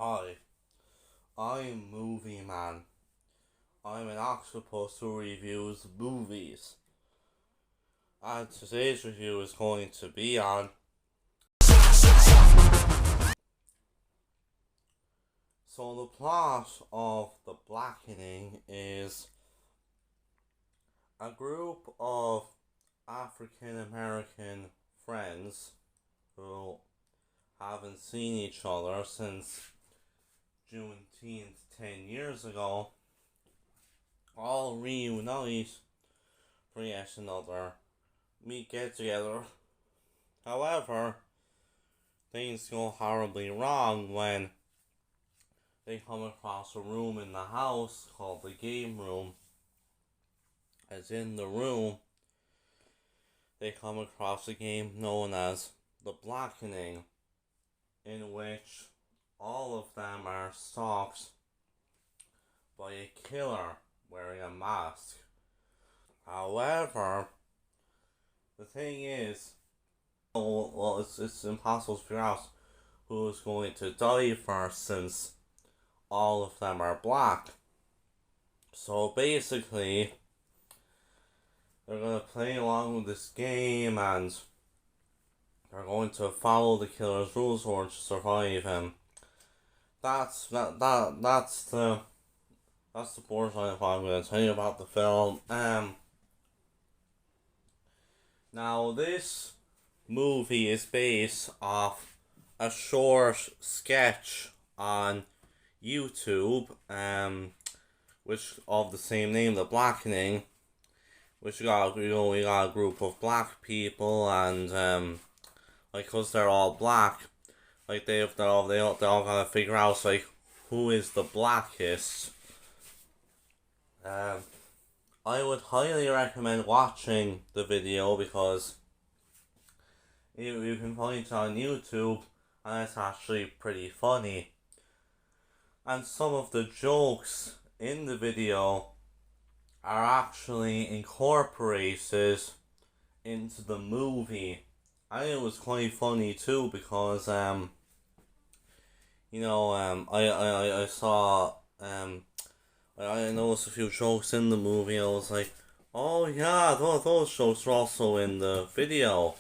Hi, I'm Movie Man. I'm an octopus who reviews movies. And today's review is going to be on. So, the plot of The Blackening is a group of African American friends who haven't seen each other since Juneteenth 10 years ago all reunite for yet another get together. However, things go horribly wrong when they come across a room in the house called the game room. As in the room, they come across a game known as the blackening, in which all of them are stalked by a killer wearing a mask. However, the thing is, it's impossible to figure out who is going to die first since all of them are black. So basically, they're going to play along with this game and they're going to follow the killer's rules or to survive him. That's the borderline of what I'm going to tell you about the film. Now this movie is based off a short sketch on YouTube, which of the same name, The Blackening, which we got a group of black people, and cause they're all black, they all gotta figure out who is the blackest. I would highly recommend watching the video because you can find it on YouTube and it's actually pretty funny. And some of the jokes in the video are actually incorporated into the movie. I think it was quite funny too because I saw I noticed a few jokes in the movie. I was like, oh yeah, those jokes are also in the video.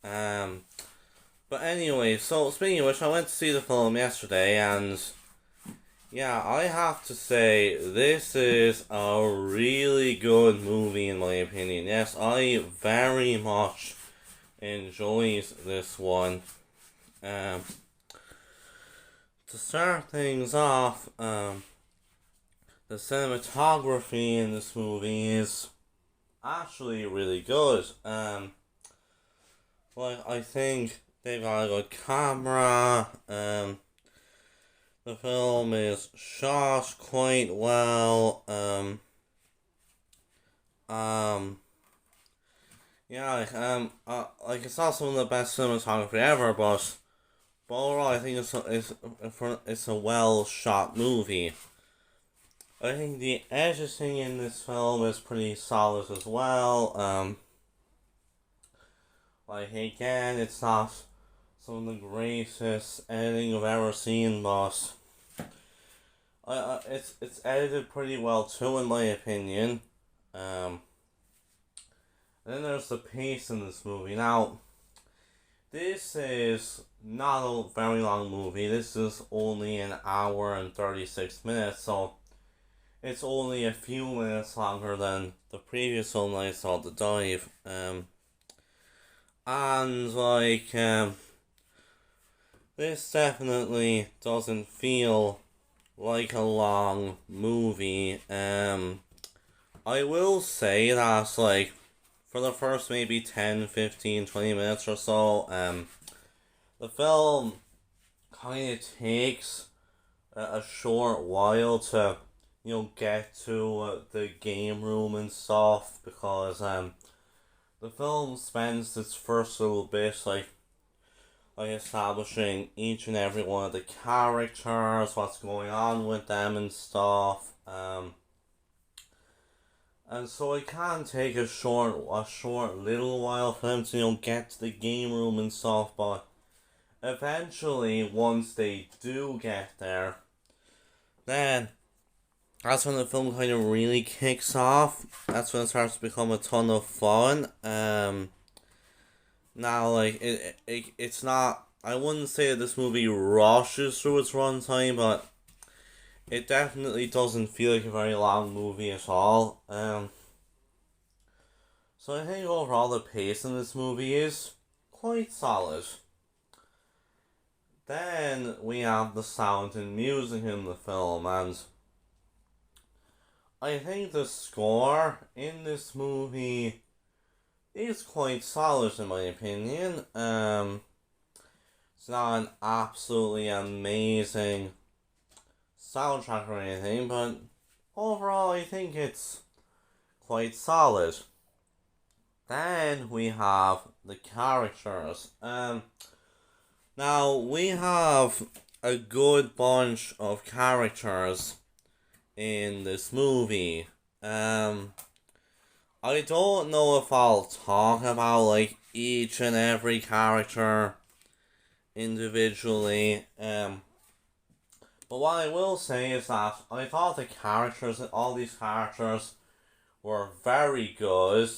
But anyway, so speaking of which, I went to see the film yesterday, and yeah, I have to say, this is a really good movie in my opinion. Yes, I very much enjoyed this one. To start things off, the cinematography in this movie is actually really good. I think they've got a good camera. The film is shot quite well. It's not some of the best cinematography ever, but overall, I think it's a well shot movie. I think the editing in this film is pretty solid as well. Again, it's not some of the greatest editing I've ever seen, but it's edited pretty well too, in my opinion. And then there's the pace in this movie. Now, this is not a very long movie. This is only an hour and 36 minutes, so it's only a few minutes longer than the previous film I saw, The Dive. This definitely doesn't feel like a long movie. I will say that, for the first maybe 10, 15, 20 minutes or so, the film kind of takes a short while to, get to the game room and stuff, because, the film spends its first little bit, establishing each and every one of the characters, what's going on with them and stuff, and so it can take a short little while for them to, get to the game room and stuff, but eventually, once they do get there, then that's when the film kind of really kicks off. That's when it starts to become a ton of fun. Now, like, it's not, I wouldn't say that this movie rushes through its runtime, but it definitely doesn't feel like a very long movie at all. So I think overall the pace in this movie is quite solid. Then we have the sound and music in the film, and I think the score in this movie is quite solid in my opinion. It's not an absolutely amazing soundtrack or anything, but overall I think it's quite solid. Then we have the characters. Now we have a good bunch of characters in this movie. I don't know if I'll talk about like each and every character individually. But what I will say is that I thought the characters, all these characters, were very good.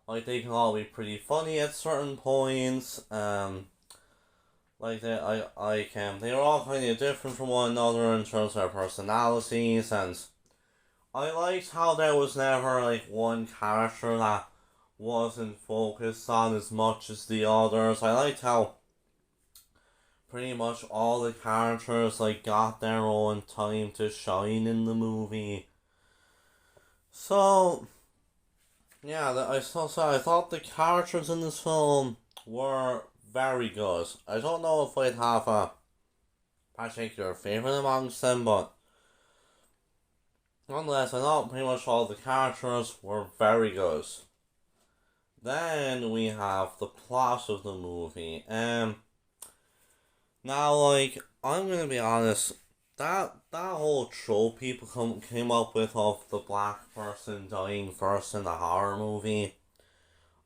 Like they can all be pretty funny at certain points. Like they were all kind of different from one another in terms of their personalities, and I liked how there was never like one character that wasn't focused on as much as the others. I liked how pretty much all the characters like got their own time to shine in the movie. So yeah, I thought the characters in this film were very good. I don't know if I'd have a particular favourite amongst them, but nonetheless, I thought pretty much all the characters were very good. Then we have the plot of the movie. Now, like, I'm gonna be honest, that whole trope people came up with of the black person dying first in the horror movie,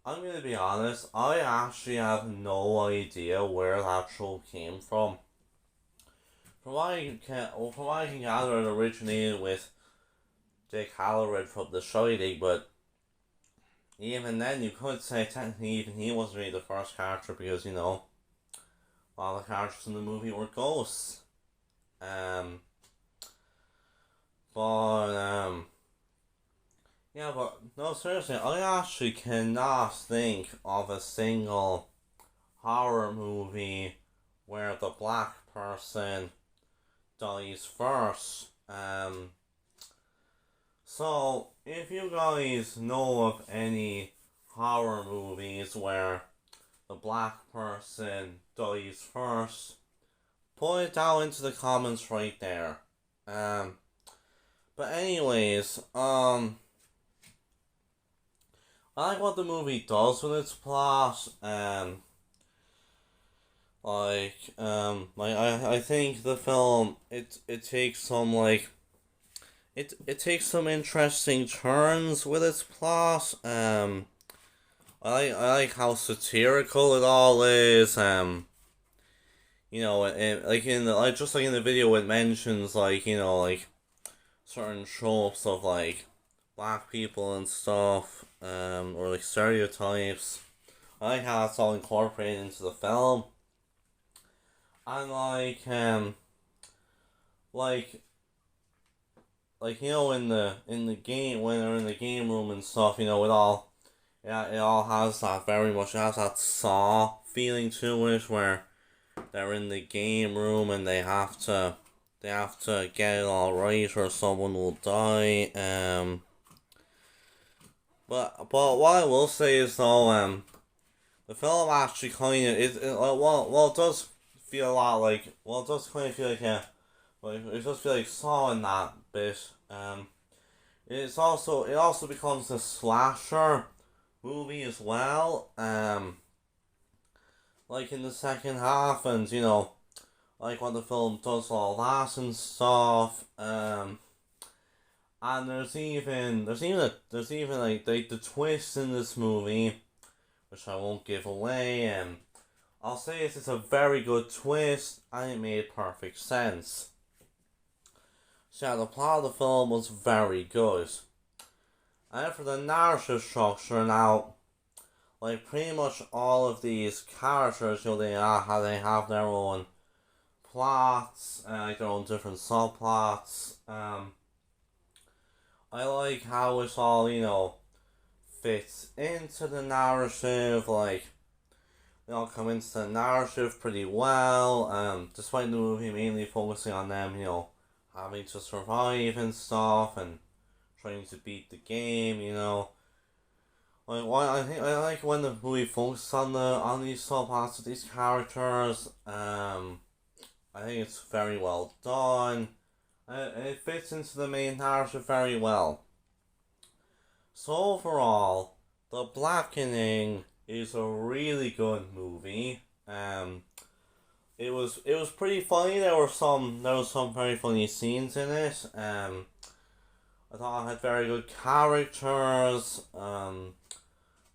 I'm gonna be honest, I actually have no idea where that trope came from. From what I can gather, it originated with Dick Halloran from The Shining, but even then, you could say technically even he wasn't really the first character because, you know, all the characters in the movie were ghosts. Yeah, but no, seriously, I actually cannot think of a single horror movie where the black person dies first. So if you guys know of any horror movies where the black person dies first, put it down into the comments right there. But anyways, I like what the movie does with its plot. I think the film it takes some like it takes some interesting turns with its plot. I like how satirical it all is. You know, like in the just like in the video, it mentions like, you know, like certain tropes of like black people and stuff, or like stereotypes. I like how it's all incorporated into the film. And like you know, in the game, when they're in the game room and stuff, you know, it all has that very much, it has that Saw feeling to it, where they're in the game room and they have to get it all right or someone will die. But what I will say is though, the film actually kind of it does feel a lot like, it does kind of feel like it does feel like Saw in that bit. It also becomes a slasher movie as well. Like in the second half, and you know, like when the film does all that and stuff. And there's even like the twist in this movie, which I won't give away. I'll say it's a very good twist, and it made perfect sense. So yeah, the plot of the film was very good. And for the narrative structure now, like pretty much all of these characters, they have their own plots, like their own different subplots. I like how it all, fits into the narrative, like they all come into the narrative pretty well, despite the movie mainly focusing on them, having to survive and stuff and trying to beat the game, I like when the movie focuses on these subplots of these characters. I think it's very well done. It fits into the main narrative very well. So overall, The Blackening is a really good movie. It was pretty funny. There was some very funny scenes in it. I thought it had very good characters.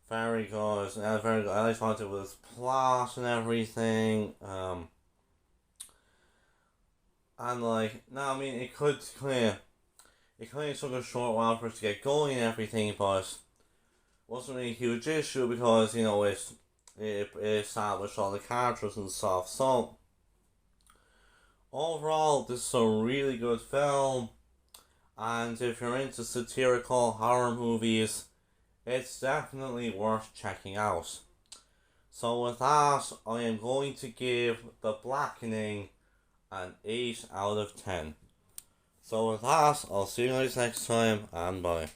Very good. Very good. I thought it was plot and everything. And like, no, I mean, it kind of took a short while for it to get going and everything, but wasn't really a huge issue because it established all the characters and stuff. So overall, this is a really good film, and if you're into satirical horror movies, it's definitely worth checking out. So with that, I am going to give The Blackening an 8 out of 10. So with that, I'll see you guys next time, and bye.